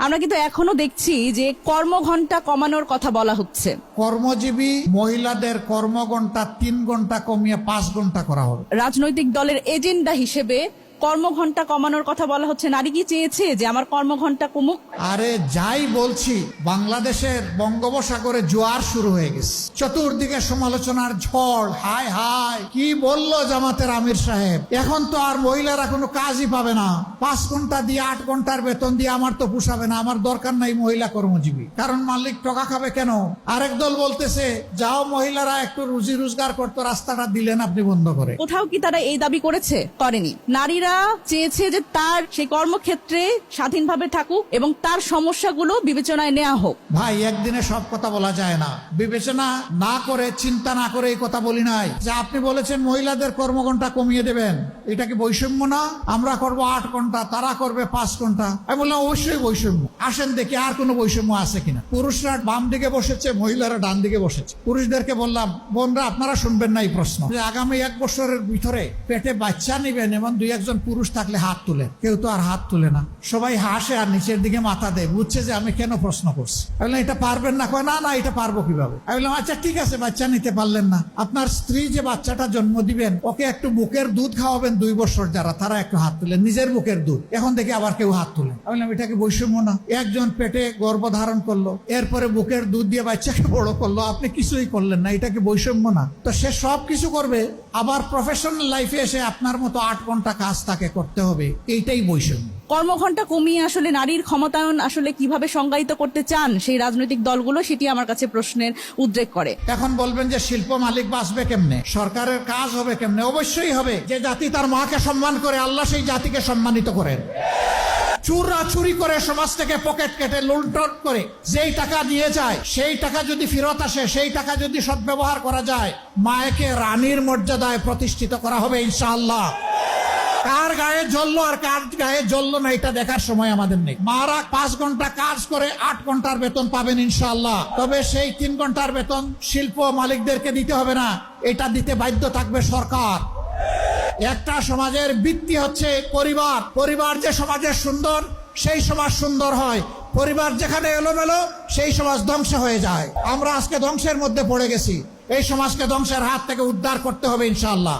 আমরা কিন্তু এখনো দেখছি যে কর্মঘণ্টা কমানোর কথা বলা হচ্ছে। কর্মজীবী মহিলাদের কর্মঘণ্টা 3 ঘন্টা কমিয়ে 5 ঘন্টা করা হবে। রাজনৈতিক দলের এজেন্ডা হিসেবে কর্মঘণ্টা কমানোর কথা বলা হচ্ছে। নারী কি চেয়েছে যে আমার কর্মঘণ্টা কমুক? আরে যাই বলছি, বাংলাদেশের বঙ্গোপসাগরে জোয়ার শুরু হয়ে গেছে, চতুর্দিকে সমালোচনার ঝড়। হায় হায়, কি বললো জামাতের আমির সাহেব, এখন তো আর মহিলারা কোনো কাজই পাবে না। 5 ঘন্টা দিয়ে 8 ঘন্টার বেতন দিয়ে আমার তো পোষাবে না, আমার দরকার নাই মহিলা কর্মজীবী, কারণ মালিক টাকা খাবে কেন? আরেক দল বলতেছে যাও মহিলারা একটু রুজি রোজগার করতো, রাস্তাটা দিলেন আপনি বন্ধ করে। কোথাও কি তারা এই দাবি করেছে? করেনি। নারীরা চেয়েছে যে তার সেই কর্মক্ষেত্রে স্বাধীনভাবে থাকুক এবং তার সমস্যাগুলো বিবেচনায় নেওয়া হোক। ভাই, একদিনে সব কথা বলা যায় না। বিবেচনা না করে, চিন্তা না করে এই কথা বলি নাই যে আপনি বলেছেন মহিলাদের কর্মঘণ্টা কমিয়ে দেবেন, এটা কি বৈষম্য না? আমরা করব 8 ঘন্টা, তারা করবে 5 ঘন্টা। আমি বললাম অবশ্যই বৈষম্য। আসেন দেখি আর কোনো বৈষম্য আছে কিনা। পুরুষরা বাম দিকে বসেছে, মহিলারা ডান দিকে বসেছে। পুরুষদেরকে বললাম, বোনরা আপনারা শুনবেন না এই প্রশ্ন, যে আগামী 1 বছরের ভিতরে পেটে বাচ্চা নিবেন এবং 2-1 জন পুরুষ থাকলে হাত তুলেন। কেউ তো আর হাত তুলে না, সবাই হাসে আর নিচের দিকে মাথা দেয়, বুঝছে যে আমি কেন প্রশ্ন করছি। আমি বললাম এটা পারবেন না? কয় না না, এটা পারবো কিভাবে? আমি বললাম আচ্ছা ঠিক আছে, বাচ্চা নিতে পারলেন না, আপনার স্ত্রী যে বাচ্চাটা জন্ম দিবেন ওকে একটু বুকের দুধ খাওয়াবেন 2 বছর, যারা তারা একটু হাত তুলেন, নিজের বুকের দুধ। এখন দেখি আবার কেউ হাত তুলেন। আমি বললাম এটা কি বৈষম্য না? একজন পেটে গর্ভধারণ করলো, এরপরে বুকের দুধ দিয়ে বাচ্চাকে বড় করলো, আপনি কিছুই করলেন না, এটা কি বৈষম্য না? তো সে সব কিছু করবে, আবার প্রফেশনাল লাইফে এসে আপনার মতো 8 ঘন্টা কাজ তাকে করতে হবে, এইটাই বৈষম্য। কর্মঘণ্টা কমিয়ে আসলে নারীর ক্ষমতায়ন আসলে কিভাবে সংজ্ঞায়িত করতে চান সেই রাজনৈতিক দলগুলো, সেটি আমার কাছে প্রশ্নের উদ্রেক করে। এখন বলবেন যে শিল্প মালিক বাঁচবে কেমনে, সরকারের কাজ হবে কেমনে? অবশ্যই হবে। যে জাতি তার মাকে সম্মান করে, আল্লাহ সেই জাতিকে সম্মানিত করেন। চুররা চুরি করে সমাজ থেকে পকেট কেটে লুণ্ঠন করে যেই টাকা নিয়ে যায়, সেই টাকা যদি ফেরত আসে, সেই টাকা যদি সদ্ব্যবহার করা যায়, মায়েকে রানীর মর্যাদায় প্রতিষ্ঠিত করা হবে ইনশাআল্লাহ। কার গায়ে জ্বললো আর কার গায়ে জ্বললো না এটা দেখার সময় আমাদের নেই। মারা 5 ঘন্টা কাজ করে 8 ঘন্টার বেতন পাবেন ইনশাআল্লাহ। তবে সেই 3 ঘন্টার বেতন শিল্প মালিকদেরকে দিতে হবে না, এটা দিতে বাধ্য থাকবে সরকার। একটা সমাজের ভিত্তি হচ্ছে পরিবার। পরিবার যে সমাজের সুন্দর, সেই সমাজ সুন্দর হয়। পরিবার যেখানে এলোমেলো, সেই সমাজ ধ্বংস হয়ে যায়। আমরা আজকে ধ্বংসের মধ্যে পড়ে গেছি, এই সমাজকে ধ্বংসের হাত থেকে উদ্ধার করতে হবে ইনশাআল্লাহ।